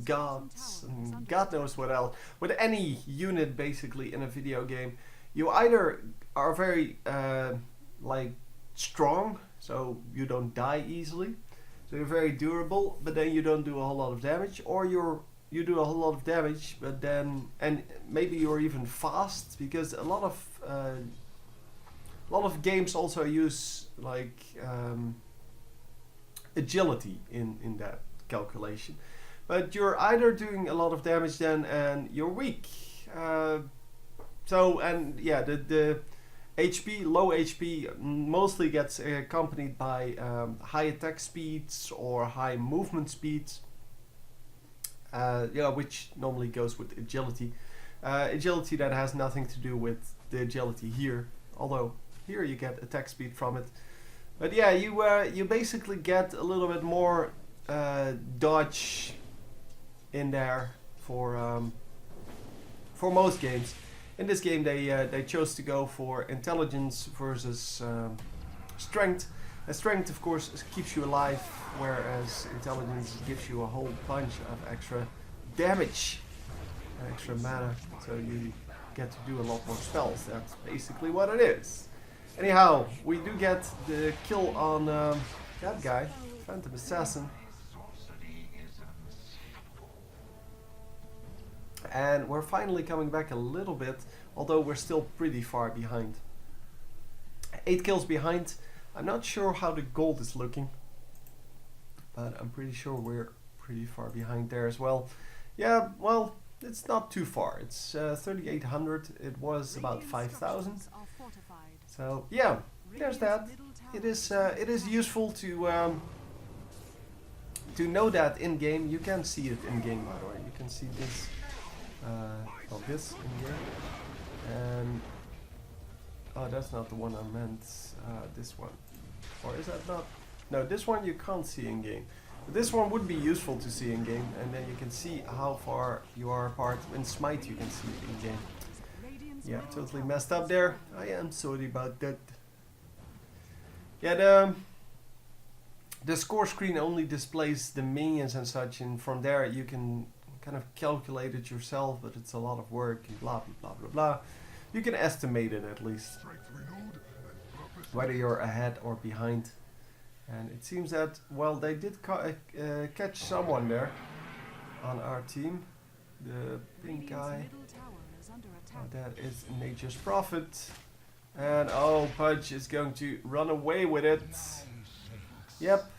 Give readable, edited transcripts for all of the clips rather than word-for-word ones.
gods and God knows what else. With any unit basically in a video game, you either are very like strong, so you don't die easily, so you're very durable, but then you don't do a whole lot of damage, or you do a whole lot of damage, but then and maybe you're even fast, because a lot of games also use like agility in that calculation. But you're either doing a lot of damage then and you're weak. So and yeah, the HP, low HP mostly gets accompanied by high attack speeds or high movement speeds. Yeah, which normally goes with agility. Agility that has nothing to do with the agility here, although here you get attack speed from it. But yeah, you basically get a little bit more dodge in there for most games. In this game, they chose to go for intelligence versus strength. And strength, of course, keeps you alive, whereas intelligence gives you a whole bunch of extra damage, extra mana, so you get to do a lot more spells. That's basically what it is. Anyhow, we do get the kill on that guy, Phantom Assassin. And we're finally coming back a little bit, although we're still pretty far behind. 8 kills behind. I'm not sure how the gold is looking, but I'm pretty sure we're pretty far behind there as well. Yeah, well, it's not too far. It's 3,800. It was about 5,000. So yeah, there's that. It is useful to know that in game. You can see it in game, by the way. You can see this. Well, this in game. And oh, that's not the one I meant. This one, or is that not? No, this one you can't see in game. But this one would be useful to see in game, and then you can see how far you are apart. In Smite, you can see it in game. Yeah, totally messed up there. I am sorry about that. Yeah, the score screen only displays the minions and such, and from there you can kind of calculate it yourself, but it's a lot of work and blah blah blah blah blah. You can estimate it at least, whether you're ahead or behind. And it seems that, well, they did catch someone there on our team. The pink guy. Oh, that is Nature's Prophet. And oh, Pudge is going to run away with it. Yep.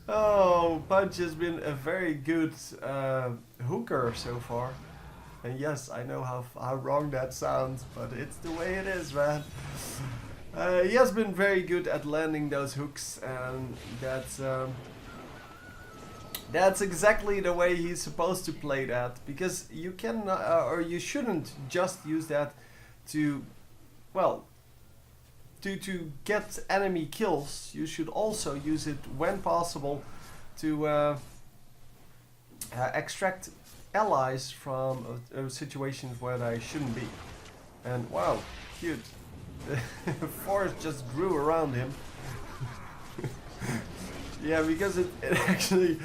Oh, Pudge has been a very good hooker so far. And yes, I know how wrong that sounds, but it's the way it is, man. He has been very good at landing those hooks, and that's exactly the way he's supposed to play that, because you can or you shouldn't just use that to, well, to get enemy kills. You should also use it when possible to extract allies from situations where they shouldn't be. And wow, cute. The forest just grew around him. Yeah, because it actually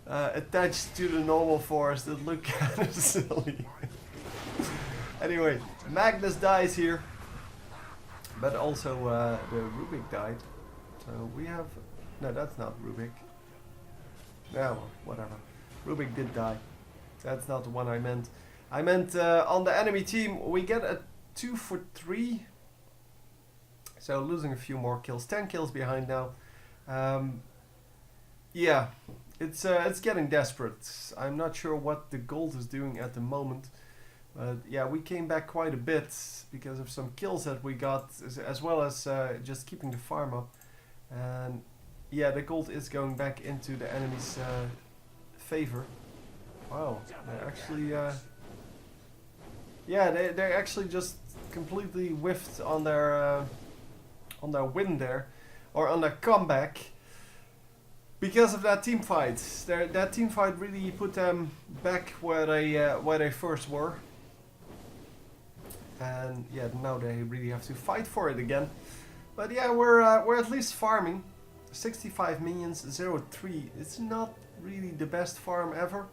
attached to the normal forest. It looked kind of silly. Anyway, Magnus dies here. But also the Rubik died. So we have... No, that's not Rubik. Yeah, well, whatever. Rubik did die. That's not the one I meant. I meant on the enemy team we get a 2 for 3. So losing a few more kills. 10 kills behind now. Yeah, it's getting desperate. I'm not sure what the gold is doing at the moment. But yeah, we came back quite a bit because of some kills that we got, as well as just keeping the farm up. And yeah, the gold is going back into the enemy's favor. Wow, they actually... yeah, they actually just completely whiffed on their win there, or on their comeback, because of that team fight. That team fight really put them back where they first were. And yeah, now they really have to fight for it again. But yeah, we're at least farming. 65 minions, 0-3. It's not really the best farm ever.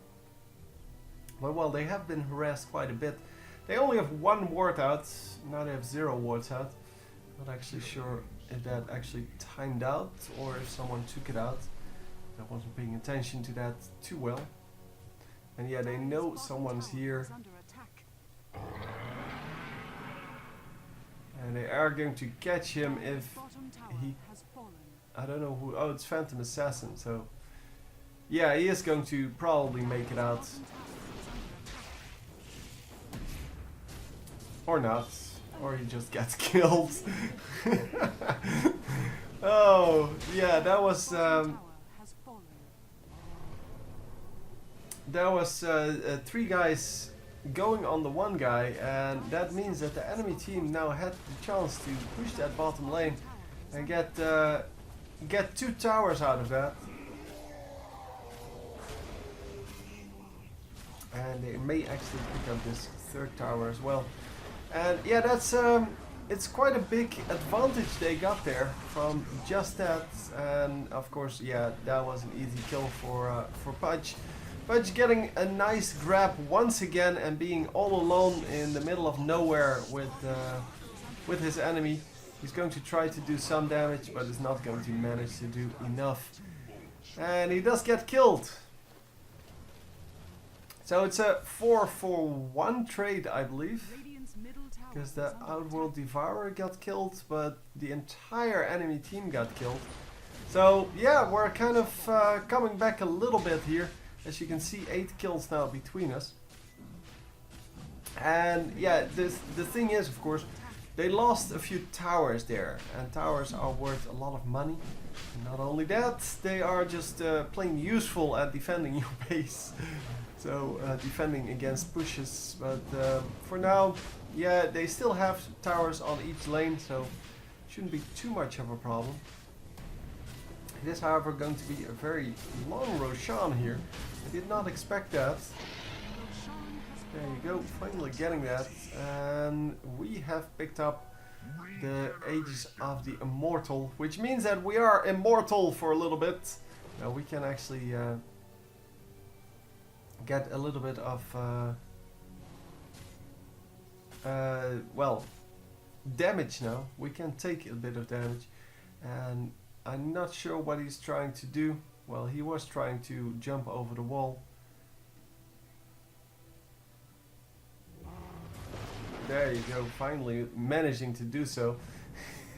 But well, they have been harassed quite a bit. They only have 1 ward out. Now they have 0 wards out. Not actually sure if that actually timed out or if someone took it out. I wasn't paying attention to that too well. And yeah, they know someone's here. And they are going to catch him if he... I don't know who... Oh, it's Phantom Assassin, so... Yeah, he is going to probably make it out. Or not. Or he just gets killed. Oh, yeah, that was... There was 3 guys going on the 1 guy, and that means that the enemy team now had the chance to push that bottom lane and get 2 towers out of that. And they may actually pick up this 3rd tower as well. And yeah, that's it's quite a big advantage they got there from just that. And of course, yeah, that was an easy kill for Pudge. Pudge getting a nice grab once again and being all alone in the middle of nowhere with his enemy. He's going to try to do some damage, but is not going to manage to do enough. And he does get killed. So it's a 4-for-1 trade, I believe. Because the Outworld Devourer got killed, but the entire enemy team got killed. So yeah, we're kind of coming back a little bit here. As you can see, 8 kills now between us. And yeah, the thing is, of course, they lost a few towers there. And towers are worth a lot of money. And not only that, they are just plain useful at defending your base. So defending against pushes. But for now, yeah, they still have towers on each lane, so shouldn't be too much of a problem. It is, however, going to be a very long Roshan here. I did not expect that. There you go, finally getting that. And we have picked up the Aegis of the Immortal, which means that we are immortal for a little bit. Now we can actually get a little bit of well, damage now. We can take a bit of damage, and I'm not sure what he's trying to do. Well, he was trying to jump over the wall. There you go, finally managing to do so.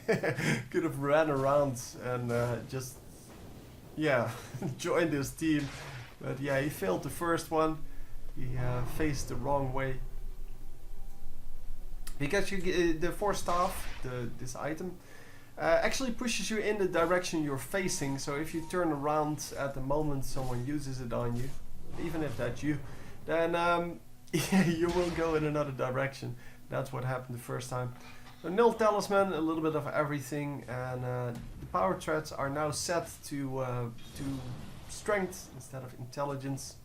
Could have ran around and just, yeah, joined his team. But yeah, he failed the first one. He faced the wrong way. Because you get the 4 staff, this item, actually pushes you in the direction you're facing. So if you turn around at the moment someone uses it on you, even if that's you, then yeah, you will go in another direction. That's what happened the first time. So null talisman, a little bit of everything, and the power threats are now set to strength instead of intelligence.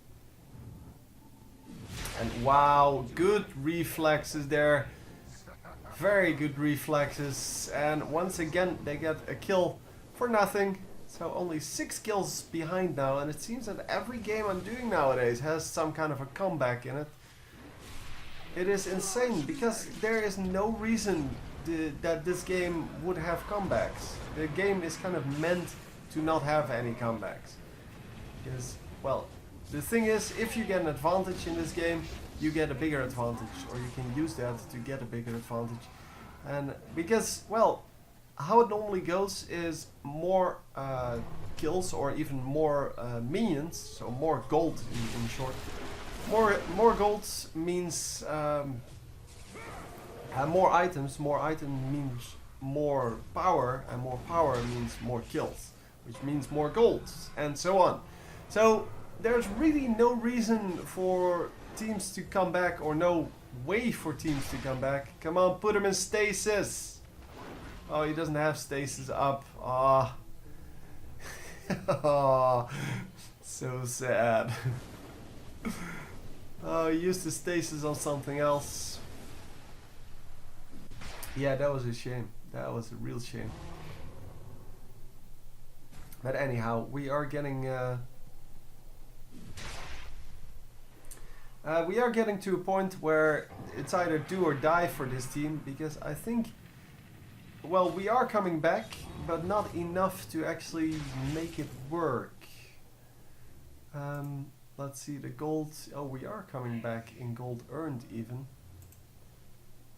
And wow, good reflexes there. Very good reflexes, and once again they get a kill for nothing. So only 6 kills behind now, and it seems that every game I'm doing nowadays has some kind of a comeback in it. It is insane, because there is no reason that this game would have comebacks. The game is kind of meant to not have any comebacks. Because, well, the thing is, if you get an advantage in this game, you get a bigger advantage, or you can use that to get a bigger advantage. And because, well, how it normally goes is more kills, or even more minions, so more gold in short. More gold means more items. More item means more power, and more power means more kills, which means more gold, and so on. So there's really no reason for teams to come back, or no way for teams to come back. Come on, put him in stasis. Oh, he doesn't have stasis up. Ah. Oh, so sad. Oh, he used the stasis on something else. Yeah, that was a shame. That was a real shame. But anyhow, we are getting We are getting to a point where it's either do or die for this team, because I think, well, we are coming back, but not enough to actually make it work. Let's see, the gold, oh, we are coming back in gold earned even.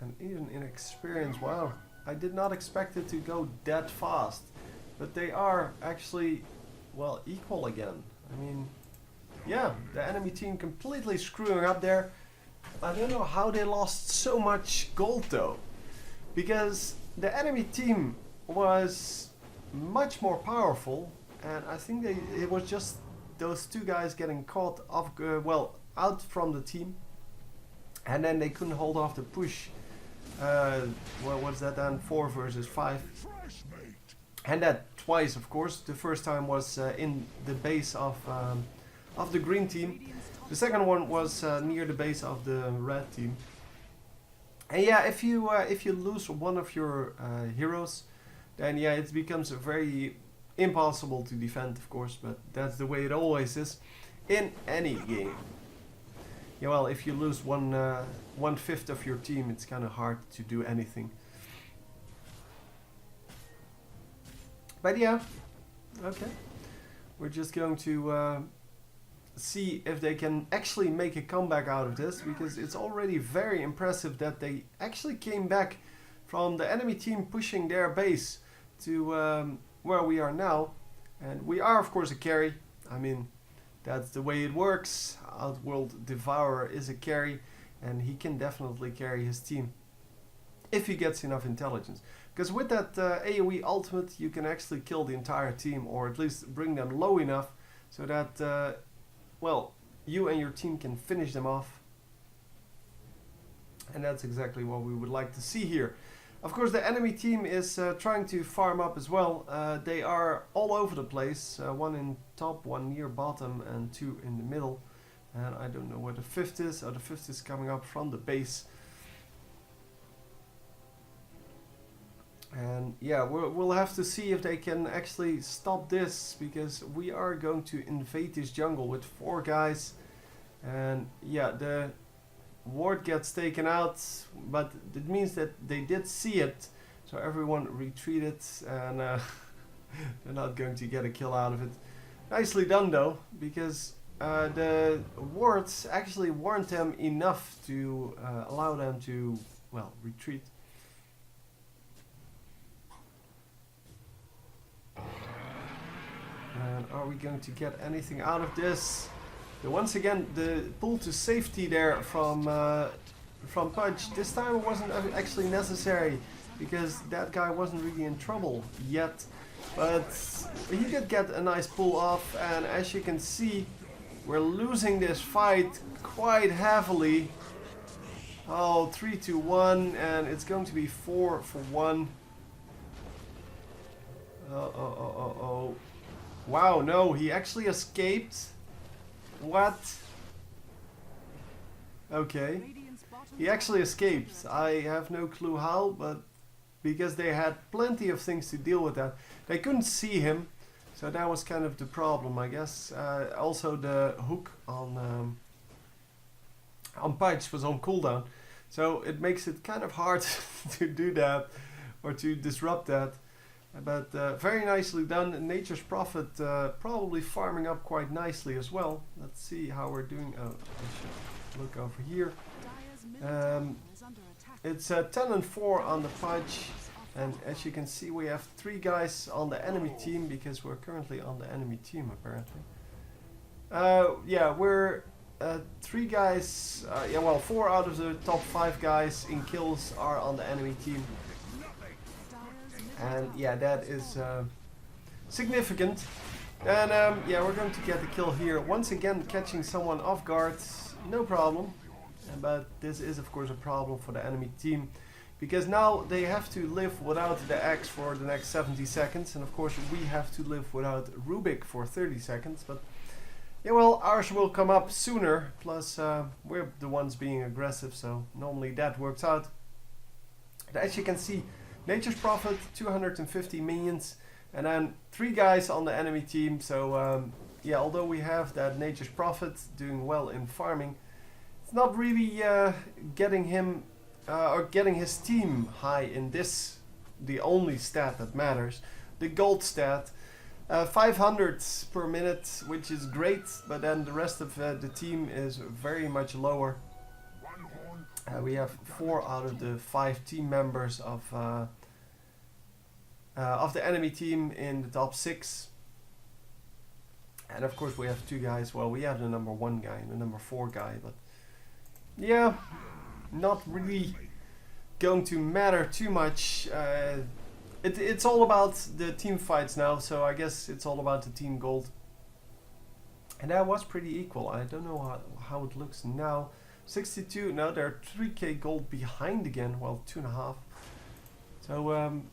And even in experience, wow, I did not expect it to go that fast. But they are actually, well, equal again. I mean, yeah, the enemy team completely screwing up there. I don't know how they lost so much gold though. Because the enemy team was much more powerful. And I think it was just those two guys getting caught off, well, out from the team. And then they couldn't hold off the push. What was that then? 4 versus 5. And that twice, of course. The first time was in the base of the green team. The second one was near the base of the red team. And yeah, if you lose one of your heroes, then yeah, it becomes very impossible to defend, of course. But that's the way it always is in any game. Yeah, well, if you lose 1/5 of your team, it's kind of hard to do anything. But yeah, okay. We're just going to see if they can actually make a comeback out of this, because it's already very impressive that they actually came back from the enemy team pushing their base to where we are now. And we are, of course, a carry. I mean, that's the way it works. Outworld Devourer is a carry, and he can definitely carry his team if he gets enough intelligence. Because with that AoE ultimate, you can actually kill the entire team, or at least bring them low enough so that, well, you and your team can finish them off. And that's exactly what we would like to see here. Of course, the enemy team is trying to farm up as well. They are all over the place. 1 in top, 1 near bottom, and 2 in the middle. And I don't know where the 5th is. Oh, the 5th is coming up from the base. And yeah, we'll have to see if they can actually stop this, because we are going to invade this jungle with 4 guys. And yeah, the ward gets taken out, but it means that they did see it, so everyone retreated, and they're not going to get a kill out of it. Nicely done though, because the wards actually warned them enough to allow them to, well, retreat. And are we going to get anything out of this? Once again, the pull to safety there from Pudge. This time it wasn't actually necessary, because that guy wasn't really in trouble yet. But he did get a nice pull off, and as you can see, we're losing this fight quite heavily. Oh, 3-1, and it's going to be 4-1. Oh. Wow, no, he actually escaped. What? Okay. He actually escaped. I have no clue how, but because they had plenty of things to deal with that. They couldn't see him, so that was kind of the problem, I guess. Also, the hook on Pudge was on cooldown, so it makes it kind of hard to do that or to disrupt that. But very nicely done. Nature's Prophet probably farming up quite nicely as well. Let's see how we're doing. Oh, I should look over here. It's 10-4 on the Pudge. And as you can see, we have 3 guys on the enemy team, because we're currently on the enemy team apparently. Yeah, we're 3 guys. Yeah, well, 4 out of the top 5 guys in kills are on the enemy team. And yeah, that is significant. And yeah, we're going to get the kill here. Once again, catching someone off guard, no problem. But this is, of course, a problem for the enemy team, because now they have to live without the axe for the next 70 seconds. And of course, we have to live without Rubik for 30 seconds. But yeah, well, ours will come up sooner. Plus, we're the ones being aggressive, so normally that works out. And as you can see, Nature's Prophet, 250 minions, and then 3 guys on the enemy team. So yeah, although we have that Nature's Prophet doing well in farming, It's not really getting him or getting his team high in this, the only stat that matters, the gold stat. 500 per minute, which is great, but then the rest of the team is very much lower. We have 4 out of the 5 team members of the enemy team in the top 6. And of course we have 2 guys. Well, we have the number 1 guy and the number 4 guy, but yeah, not really going to matter too much. It's all about the team fights now, so I guess it's all about the team gold. And that was pretty equal. I don't know how it looks now. 62, now they're 3k gold behind again, well 2.5. So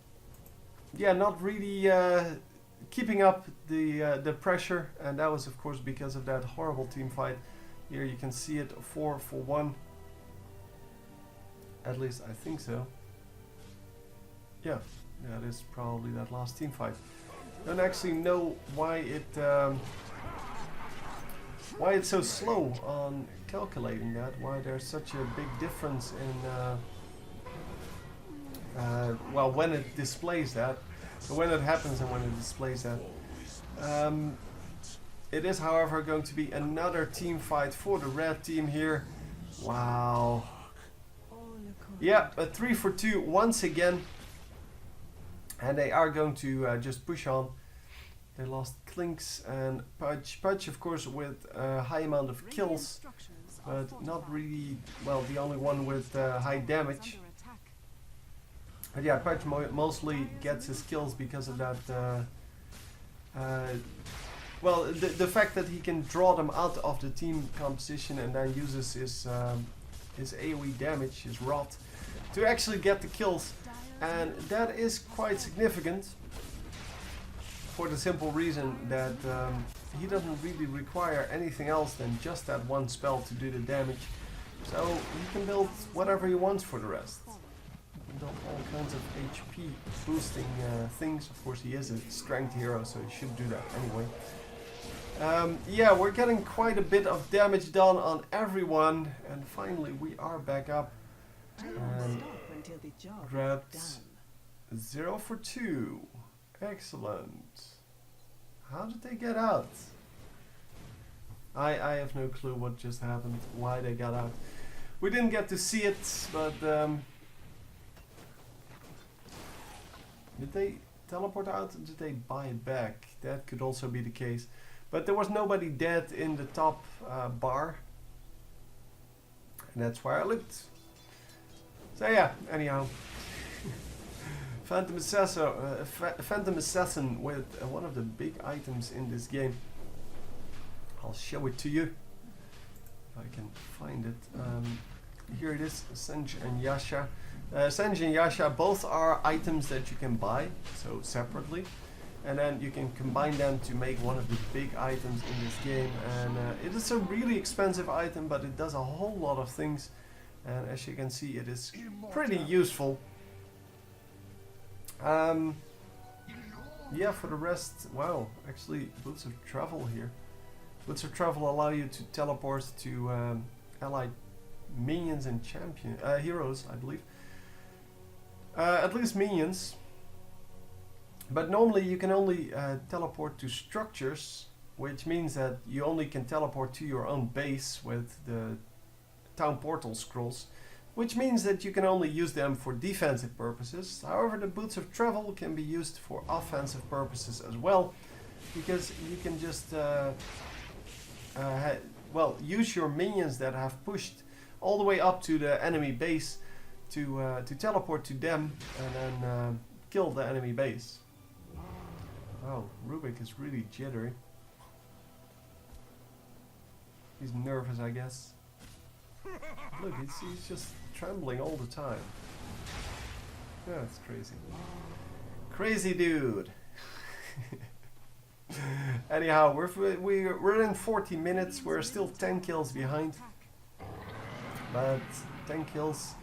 yeah, not really keeping up the pressure, and that was of course because of that horrible team fight. Here you can see it, 4 for 1. At least I think so. Yeah, it is probably that last team fight. Don't actually know why it's so slow on calculating that. Why there's such a big difference in well, when it displays that. So when it happens and when it displays that. It is, however, going to be another team fight for the red team here. Wow. Yeah, a 3 for 2 once again. And they are going to just push on. They lost Klinks and Pudge. Pudge, of course, with a high amount of kills, but not really, well, the only one with high damage. But yeah, Pudge mostly gets his kills because of that, well, the fact that he can draw them out of the team composition and then uses his AoE damage, his rot, to actually get the kills. And that is quite significant for the simple reason that he doesn't really require anything else than just that one spell to do the damage. So he can build whatever he wants for the rest. He can build all kinds of HP boosting things. Of course he is a strength hero, so he should do that anyway. Yeah, we're getting quite a bit of damage done on everyone, and finally we are back up. And grabbed 0 for 2. Excellent. How did they get out? I have no clue what just happened, why they got out. We didn't get to see it, but did they teleport out or did they buy it back? That could also be the case. But there was nobody dead in the top bar. And that's where I looked. So yeah, anyhow. Phantom Assassin with one of the big items in this game. I'll show it to you if I can find it. Here it is, Senj and Yasha. Senj and Yasha both are items that you can buy, so separately. And then you can combine them to make one of the big items in this game. And it is a really expensive item, but it does a whole lot of things. And as you can see, it is pretty useful. Yeah, for the rest, wow, actually Boots of Travel here. Boots of Travel allow you to teleport to allied minions and heroes, I believe. At least minions. But normally you can only teleport to structures, which means that you only can teleport to your own base with the town portal scrolls, which means that you can only use them for defensive purposes. However, the Boots of Travel can be used for offensive purposes as well, because you can just well, use your minions that have pushed all the way up to the enemy base to teleport to them and then kill the enemy base. Wow, Rubik is really jittery. He's nervous, I guess. Look, he's just trembling all the time. Yeah, it's crazy. Crazy dude. Anyhow, we're in 40 minutes. We're still 10 kills behind. But 10 kills